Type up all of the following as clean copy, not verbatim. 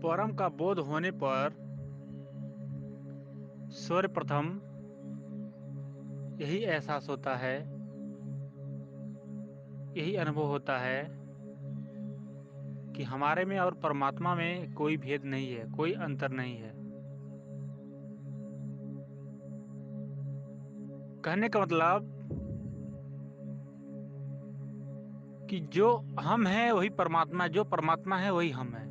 परम का बोध होने पर सर्वप्रथम यही एहसास होता है, यही अनुभव होता है कि हमारे में और परमात्मा में कोई भेद नहीं है, कोई अंतर नहीं है। कहने का मतलब कि जो हम हैं वही परमात्मा है, जो परमात्मा है वही हम हैं।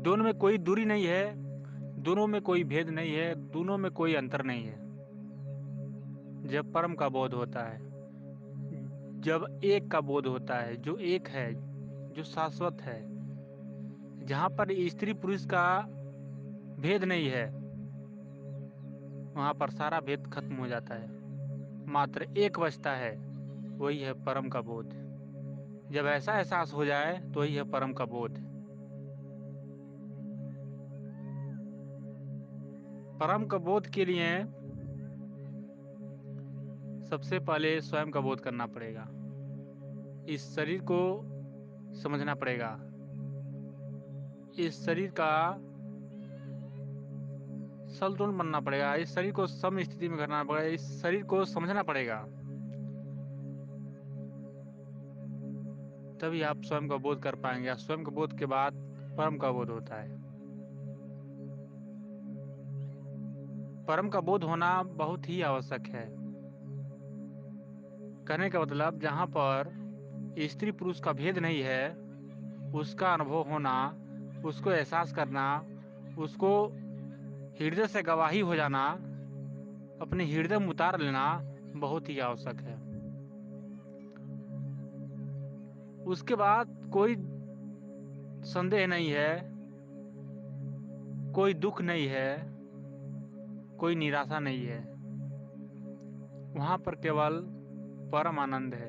दोनों में कोई दूरी नहीं है, दोनों में कोई भेद नहीं है, दोनों में कोई अंतर नहीं है। जब परम का बोध होता है, जब एक का बोध होता है, जो एक है, जो शाश्वत है, जहाँ पर स्त्री पुरुष का भेद नहीं है, वहाँ पर सारा भेद खत्म हो जाता है। मात्र एक बचता है, वही है परम का बोध। जब ऐसा एहसास हो जाए तो वही है परम का बोध। परम का बोध के लिए सबसे पहले स्वयं का बोध करना पड़ेगा। इस शरीर को समझना पड़ेगा, इस शरीर का संतुलन बनना पड़ेगा, इस शरीर को सम स्थिति में करना पड़ेगा, इस शरीर को समझना पड़ेगा। तभी आप स्वयं का बोध कर पाएंगे। स्वयं का बोध के बाद परम का बोध होता है। परम का बोध होना बहुत ही आवश्यक है। कहने का मतलब जहाँ पर स्त्री पुरुष का भेद नहीं है, उसका अनुभव होना, उसको एहसास करना, उसको हृदय से गवाही हो जाना, अपने हृदय में उतार लेना बहुत ही आवश्यक है। उसके बाद कोई संदेह नहीं है, कोई दुख नहीं है, कोई निराशा नहीं है। वहां पर केवल परम आनंद है।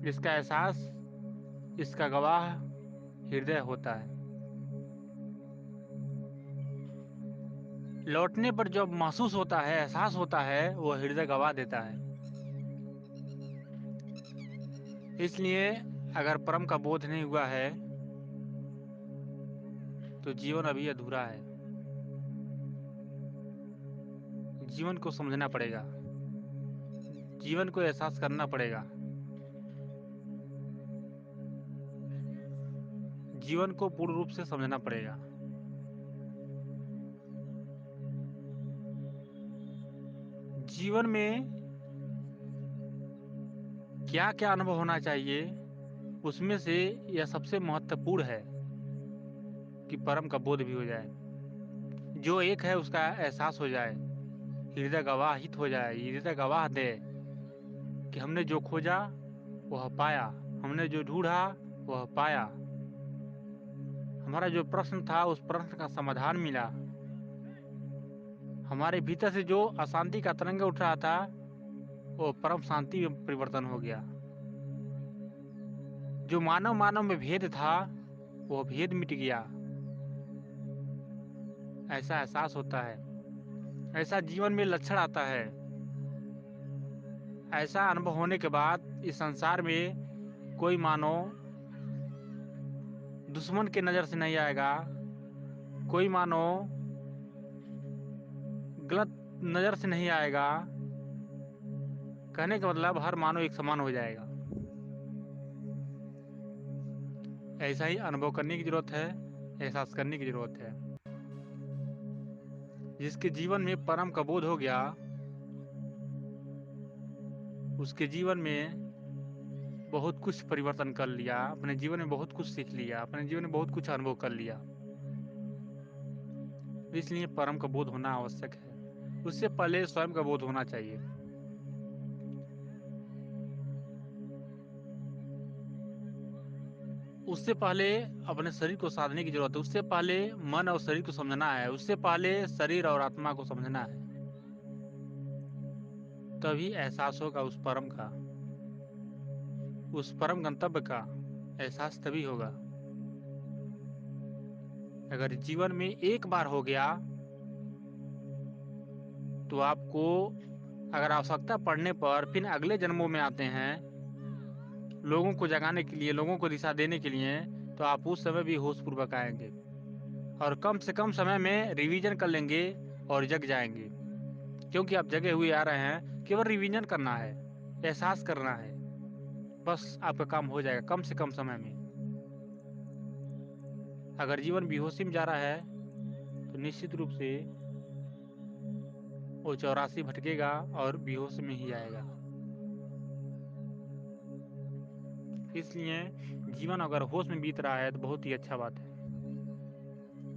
इसका एहसास, इसका गवाह हृदय होता है। लौटने पर जब महसूस होता है, एहसास होता है, वो हृदय गवाह देता है। इसलिए अगर परम का बोध नहीं हुआ है तो जीवन अभी अधूरा है। जीवन को समझना पड़ेगा, जीवन को एहसास करना पड़ेगा, जीवन को पूर्ण रूप से समझना पड़ेगा। जीवन में क्या क्या अनुभव होना चाहिए, उसमें से यह सबसे महत्वपूर्ण है कि परम का बोध भी हो जाए, जो एक है उसका एहसास हो जाए, हृदय गवाहित हो जाए, हृदय गवाह दे कि हमने जो खोजा वह पाया, हमने जो ढूंढा वह पाया, हमारा जो प्रश्न था उस प्रश्न का समाधान मिला, हमारे भीतर से जो अशांति का तरंग उठ रहा था वो परम शांति में परिवर्तन हो गया। जो मानव मानव में भेद था वो भेद मिट गया। ऐसा एहसास होता है, ऐसा जीवन में लक्षण आता है। ऐसा अनुभव होने के बाद इस संसार में कोई मानो दुश्मन के नजर से नहीं आएगा, कोई मानो गलत नजर से नहीं आएगा। कहने का मतलब हर मानो एक समान हो जाएगा। ऐसा ही अनुभव करने की जरूरत है, एहसास करने की जरूरत है। जिसके जीवन में परम का बोध हो गया, उसके जीवन में बहुत कुछ परिवर्तन कर लिया, अपने जीवन में बहुत कुछ सीख लिया, अपने जीवन में बहुत कुछ अनुभव कर लिया। इसलिए परम का बोध होना आवश्यक है। उससे पहले स्वयं का बोध होना चाहिए। उससे पहले अपने शरीर को साधने की जरूरत है, उससे पहले मन और शरीर को समझना है, उससे पहले शरीर और आत्मा को समझना है। तभी एहसास होगा उस परम का, उस परम गंतव्य का एहसास तभी होगा। अगर जीवन में एक बार हो गया तो आपको, अगर आवश्यकता पड़ने पर फिर अगले जन्मों में आते हैं लोगों को जगाने के लिए, लोगों को दिशा देने के लिए, तो आप उस समय भी होशपूर्वक आएंगे और कम से कम समय में रिवीजन कर लेंगे और जग जाएंगे। क्योंकि आप जगे हुए आ रहे हैं, केवल रिवीजन करना है, एहसास करना है, बस आपका काम हो जाएगा कम से कम समय में। अगर जीवन बेहोशी में जा रहा है तो निश्चित रूप से वो 84 भटकेगा और बेहोश में ही आएगा। इसलिए जीवन अगर होश में बीत रहा है तो बहुत ही अच्छा बात है।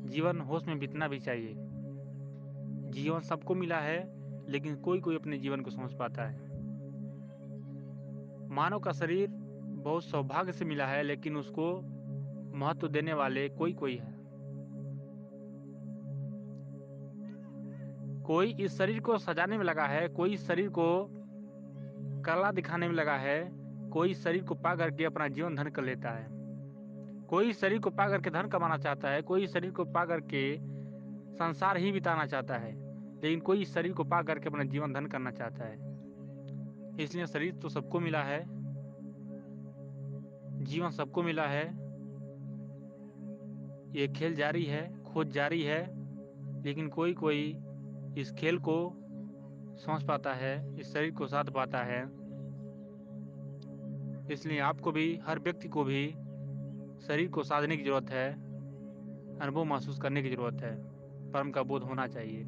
जीवन होश में बीतना भी चाहिए। जीवन सबको मिला है, लेकिन कोई कोई अपने जीवन को समझ पाता है। मानव का शरीर बहुत सौभाग्य से मिला है, लेकिन उसको महत्व देने वाले कोई कोई है। कोई इस शरीर को सजाने में लगा है, कोई इस शरीर को कला दिखाने में लगा है, कोई इस शरीर को पा करके अपना जीवन धन कर लेता है। कोई इस शरीर को पा करके धन कमाना चाहता है, कोई इस शरीर को पा करके संसार ही बिताना चाहता है, लेकिन कोई इस शरीर को पा करके अपना जीवन धन करना चाहता है। इसलिए शरीर तो सबको मिला है, जीवन सबको मिला है, ये खेल जारी है, खोज जारी है, लेकिन कोई कोई इस खेल को समझ पाता है, इस शरीर को साध पाता है। इसलिए आपको भी, हर व्यक्ति को भी शरीर को साधने की जरूरत है, अनुभव महसूस करने की जरूरत है, परम का बोध होना चाहिए।